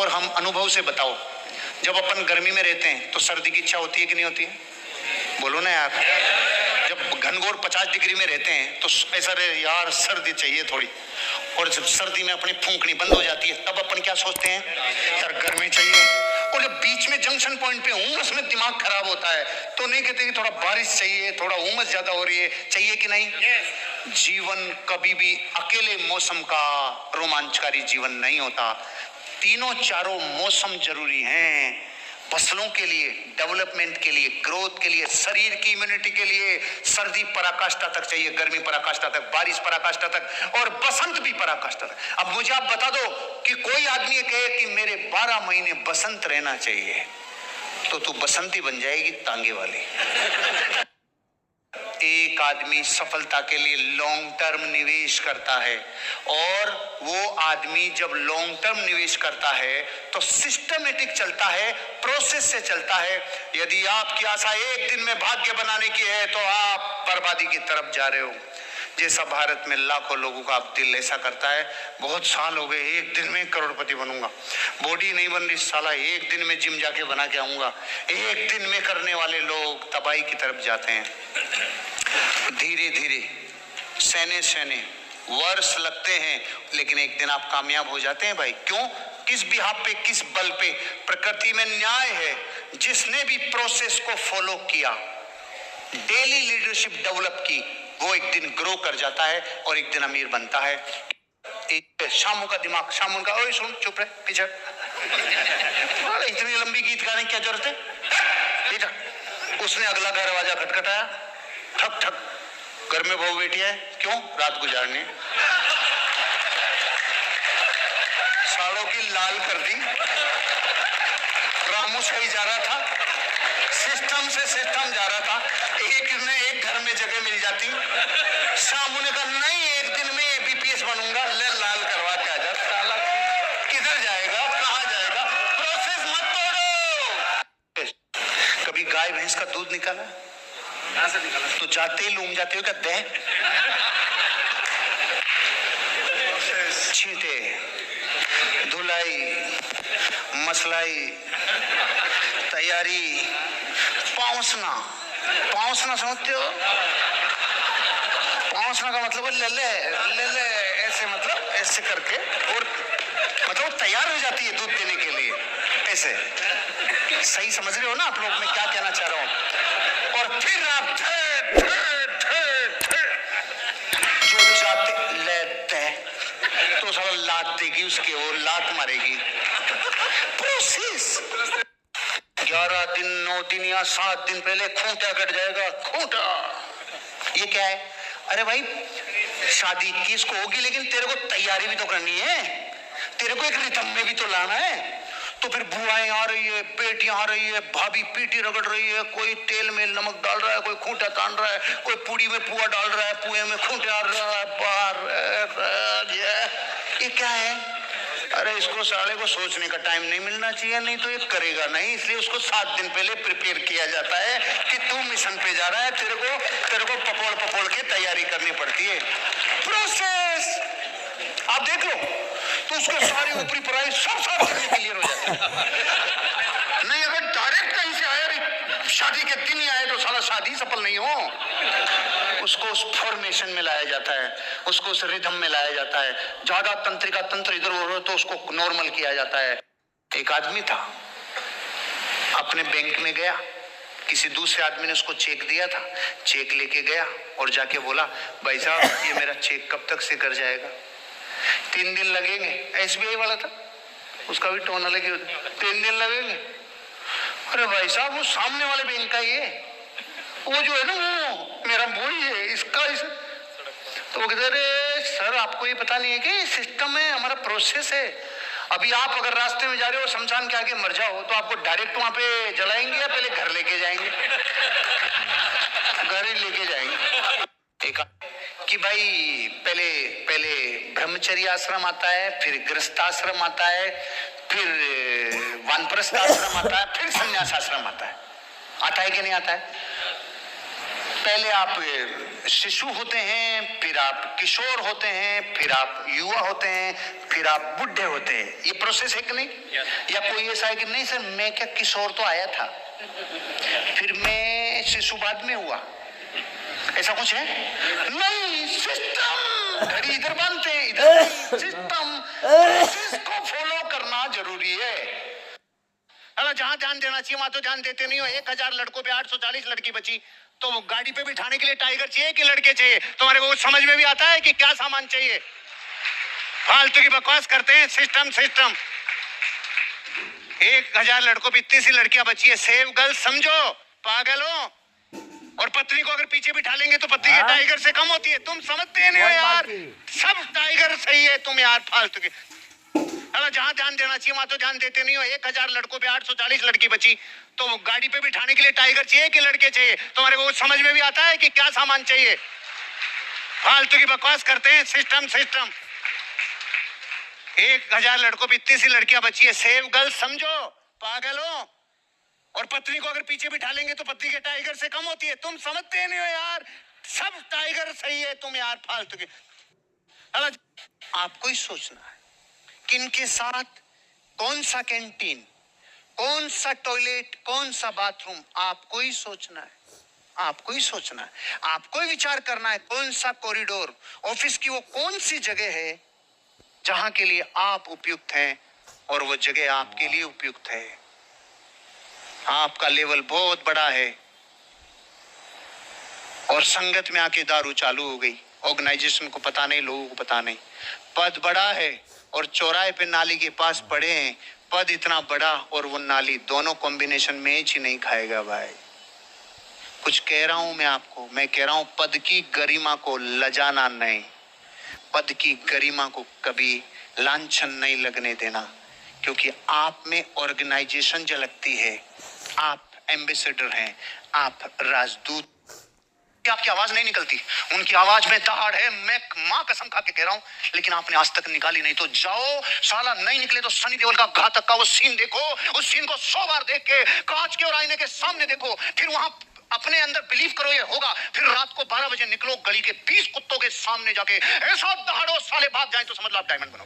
और हम अनुभव से बताओ, जब अपन गर्मी में रहते हैं तो सर्दी की इच्छा होती है कि नहीं होती है? बोलो ना यार। जब घनघोर 50 डिग्री में रहते हैं तो ऐसा रहे यार सर्दी चाहिए थोड़ी, और जब सर्दी में अपनी फूंकनी बंद हो जाती है तब अपन क्या सोचते हैं, यार गर्मी चाहिए। और जब बीच में जंक्शन पॉइंट पे उमस में दिमाग खराब होता है तो नहीं कहते कि थोड़ा बारिश चाहिए, थोड़ा उमस ज्यादा हो रही है, चाहिए कि नहीं? जीवन कभी भी अकेले मौसम का रोमांचकारी जीवन नहीं होता। तीनों चारों मौसम जरूरी हैं फसलों के लिए, डेवलपमेंट के लिए, ग्रोथ के लिए, शरीर की इम्यूनिटी के लिए। सर्दी पराकाष्ठा तक चाहिए, गर्मी पराकाष्ठा तक, बारिश पराकाष्ठा तक, और बसंत भी पराकाष्ठा तक। अब मुझे आप बता दो कि कोई आदमी कहे कि मेरे 12 महीने बसंत रहना चाहिए, तो तू बसंती बन जाएगी तांगे वाली। एक आदमी सफलता के लिए लॉन्ग टर्म निवेश करता है, और वो आदमी जब लॉन्ग टर्म निवेश करता है तो सिस्टमेटिक चलता है, प्रोसेस से चलता है। यदि आपकी आशा एक दिन में भाग्य बनाने की है तो आप बर्बादी की तरफ जा रहे हो। जैसा भारत में लाखों लोगों का अब दिल ऐसा करता है, बहुत साल हो गए एक दिन में करोड़पति बनूंगा, बॉडी नहीं बन रही साला, एक दिन में जिम जाके बना के आऊंगा। एक दिन में करने वाले लोग तबाही की तरफ जाते हैं। धीरे धीरे सहने सहने वर्ष लगते हैं, लेकिन एक दिन आप कामयाब हो जाते हैं भाई। क्यों? किस बिहाफ पे, किस बल पे? प्रकृति में न्याय है, जिसने भी प्रोसेस को फॉलो किया, डेली लीडरशिप डेवलप की, वो एक दिन ग्रो कर जाता है और एक दिन अमीर बनता है। एक शामू का दिमाग, शामू का ओए सुन चुप रहे पीछे, इतनी लंबी गीत गाने की क्या जरूरत है? उसने अगला दरवाजा खटखटाया, ठक ठक, घर में बहू बेटी है, क्यों? रात गुजारने। सालों की लाल कर दी, रामू सही जा रहा था, सिस्टम से सिस्टम जा रहा था, एक घर में जगह मिल जाती। शामू ने कहा नहीं, एक दिन में एबीपीएस बनूंगा, ले लाल करवा के आ जा। साला किधर जाएगा, कहां जाएगा? प्रोसेस मत तोड़ो। कभी गाय भैंस का दूध निकाला तो जाते ही लूम जाते हो, कहते हैं छींटे, धुलाई, मसलाई, तैयारी, पहुंचना। पहुंचना समझते हो? पहुंचना का मतलब ले ले ले ले, ऐसे मतलब ऐसे करके, और मतलब तैयार हो जाती है दूध देने के लिए, ऐसे। सही समझ रहे हो ना आप लोग मैं क्या कहना चाह रहा हूं? और फिर आप जो जाते लेते तो साला लात देगी उसके, वो लात मारेगी। प्रोसेस 11 दिन, 9 दिन या 7 दिन पहले खूंटा कट जाएगा, खूंटा। ये क्या है? अरे भाई शादी 21 को होगी, लेकिन तेरे को तैयारी भी तो करनी है, तेरे को एक रिथम में भी तो लाना है। तो फिर बुआएं आ रही है, बेटियां आ रही है, भाभी पीटी रगड़ रही है, कोई तेल में नमक डाल रहा है, कोई खूंटा तान रहा है, कोई पूड़ी में पुआ डाल रहा है, पुए में खूंटे डाल रहा है, बाहर ये क्या है? अरे इसको साले को सोचने का टाइम नहीं मिलना चाहिए, नहीं तो ये करेगा नहीं, इसलिए उसको 7 दिन पहले प्रिपेयर किया जाता है कि तू मिशन पे जा रहा है, तेरे को पपोड़ के तैयारी करनी पड़ती है। प्रोसेस आप देख लो तो उसको सारी ऊपरी पढ़ाई सब क्लियर हो जाती है। नहीं अगर डायरेक्ट कहीं से आया, शादी के दिन ही आए तो साला शादी सफल नहीं हो। उसको उस फॉर्मेशन में लाया जाता है, उसको उस रिदम में लाया जाता है। ज्यादा तंत्रिका तंत्र इधर उधर तो उसको नॉर्मल किया जाता है। एक आदमी था, अपने बैंक में गया, किसी दूसरे आदमी ने उसको चेक दिया था, चेक लेके गया और जाके बोला भाई साहब ये मेरा चेक कब तक से कर जाएगा? 3 दिन लगेंगे। एसबीआई वाला था, उसका भी टोन अलग ही, 3 दिन लगेंगे। अरे भाई साहब वो सामने वाले बैंक का ही है, वो जो है ना वो मेरा वही है, इसका इस। तो वो कहते अरे सर आपको ये पता नहीं है कि सिस्टम है, हमारा प्रोसेस है। अभी आप अगर रास्ते में जा रहे हो शमशान के आगे मर जाओ तो आपको डायरेक्ट वहां पे जलाएंगे या पहले घर लेके जाएंगे? घर ही लेके जाएंगे। एक कि भाई पहले ब्रह्मचर्य आश्रम आता है, फिर गृहस्थ आश्रम आता है, फिर वानप्रस्थ आश्रम आता है, फिर संन्यास आश्रम आता है। आता है कि नहीं आता है? पहले आप शिशु होते हैं, फिर आप किशोर होते हैं, फिर आप युवा होते हैं, फिर आप बुढ़े होते हैं। ये प्रोसेस है कि नहीं? या कोई ऐसा है कि नहीं सर मैं क्या किशोर तो आया था, फिर मैं शिशु बाद में हुआ, ऐसा कुछ है? नहीं, सिस्टम घड़ी इधर बांधते हैं, इधर सिस्टम को फॉलो करना जरूरी है। अगर जहां ध्यान देना चाहिए वहां तो ध्यान देते नहीं हो। 1000 लड़कों पे 840 लड़की बची, तो गाड़ी पे बिठाने के लिए टाइगर चाहिए कि लड़के चाहिए? तुम्हारे को समझ में भी आता है कि क्या सामान चाहिए? फालतू की बकवास करते हैं। सिस्टम सिस्टम 1000 लड़कों पे इतनी सी लड़कियां बची है। सेव गर्ल समझो, पागल हो। और पत्नी को अगर पीछे बिठा लेंगे तो पत्नी के टाइगर से कम होती है। तुम समझते नहीं हो यार, सब टाइगर सही है तुम यार फालतू के। अगर जहां ध्यान देना चाहिए वहां तो ध्यान देते नहीं हो। 1000 लड़कों पे 840 लड़की बची, तो गाड़ी पे बिठाने के लिए टाइगर चाहिए कि लड़के चाहिए? तुम्हारे को समझ में भी आता है कि क्या सामान चाहिए? फालतू की बकवास करते हैं। सिस्टम सिस्टम 1000 लड़कों पे इतनी सी लड़कियां बची है। सेव गर्ल समझो, पागल हो। और पत्नी को अगर पीछे बिठा लेंगे तो पत्नी के टाइगर से कम होती है। तुम समझते नहीं हो यार, सब टाइगर सही है तुम यार फालतू के। आपको ही सोचना है किनके साथ, कौन सा कैंटीन, कौन सा टॉयलेट, कौन सा बाथरूम, आपको ही सोचना है। आपको ही सोचना है, आपको ही विचार करना है कौन सा कॉरिडोर, ऑफिस की वो कौन सी जगह है जहां के लिए आप उपयुक्त हैं और वो जगह आपके लिए उपयुक्त है। आपका लेवल बहुत बड़ा है और संगत में आके दारू चालू हो गई। ऑर्गेनाइजेशन को पता नहीं, लोगों को पता नहीं। पद बड़ा है और चौराहे पे नाली के पास पड़े हैं। पद इतना बड़ा और वो नाली, दोनों कॉम्बिनेशन मैच ही नहीं खाएगा भाई। कुछ कह रहा हूं मैं आपको, मैं कह रहा हूं पद की गरिमा को लजाना नहीं, पद की गरिमा को कभी लांछन नहीं लगने देना, क्योंकि आप में ऑर्गेनाइजेशन झलकती है। आप एम्बेसडर हैं, आप राजदूत। आपकी आवाज नहीं निकलती, उनकी आवाज में दहाड़ है। मैं मां कसम खा के कह रहा हूं, लेकिन आपने आज तक निकाली नहीं। तो जाओ साला, नहीं निकले तो सनी देओल का घातक का वो सीन देखो। उस सीन को 100 बार देख के कांच के और आईने के सामने देखो, फिर वहां अपने अंदर बिलीव करो ये होगा। फिर रात को 12 बजे निकलो, गली के 20 कुत्तों के सामने जाके ऐसा दहाड़ो साले भाग जाए तो समझ लो आप डायमंड बनो।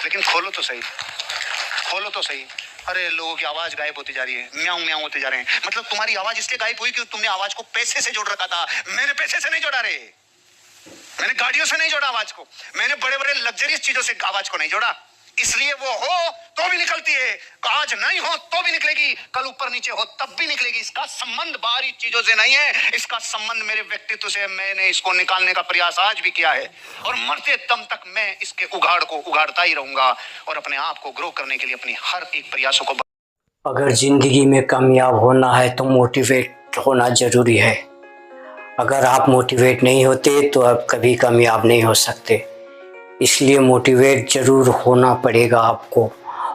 लेकिन खोलो तो सही, खोलो तो सही। अरे लोगों की आवाज गायब होती जा रही है, म्याऊं म्याऊं होते जा रहे हैं। मतलब तुम्हारी आवाज इसलिए गायब हुई कि तुमने आवाज को पैसे से जोड़ रखा था। मैंने पैसे से नहीं जोड़ा रे, मैंने गाड़ियों से नहीं जोड़ा आवाज को, मैंने बड़े बड़े लग्जरियस चीजों से आवाज को नहीं जोड़ा। इसलिए वो हो तो भी निकलती है, आज नहीं हो तो भी निकलेगी, कल ऊपर नीचे हो तब भी निकलेगी। इसका संबंध बाहरी चीजों से नहीं है, इसका संबंध मेरे व्यक्तित्व से। मैंने इसको निकालने का प्रयास आज भी किया है और मरते दम तक मैं इसके उगाड़ को उगाड़ता ही रहूंगा और अपने आप को ग्रो करने के लिए अपनी हर एक प्रयासों को। अगर ज़िंदगी में कामयाब होना है तो मोटिवेट होना ज़रूरी है। अगर आप मोटिवेट नहीं होते तो आप कभी कामयाब नहीं हो सकते। इसलिए मोटिवेट ज़रूर होना पड़ेगा आपको।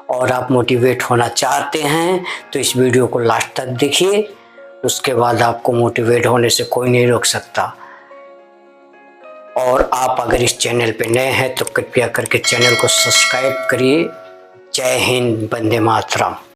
और आप मोटिवेट होना चाहते हैं तो इस वीडियो को लास्ट तक देखिए, उसके बाद आपको मोटिवेट होने से कोई नहीं रोक सकता। और आप अगर इस चैनल पे नए हैं तो कृपया करके चैनल को सब्सक्राइब करिए। जय हिंद, वंदे मातरम।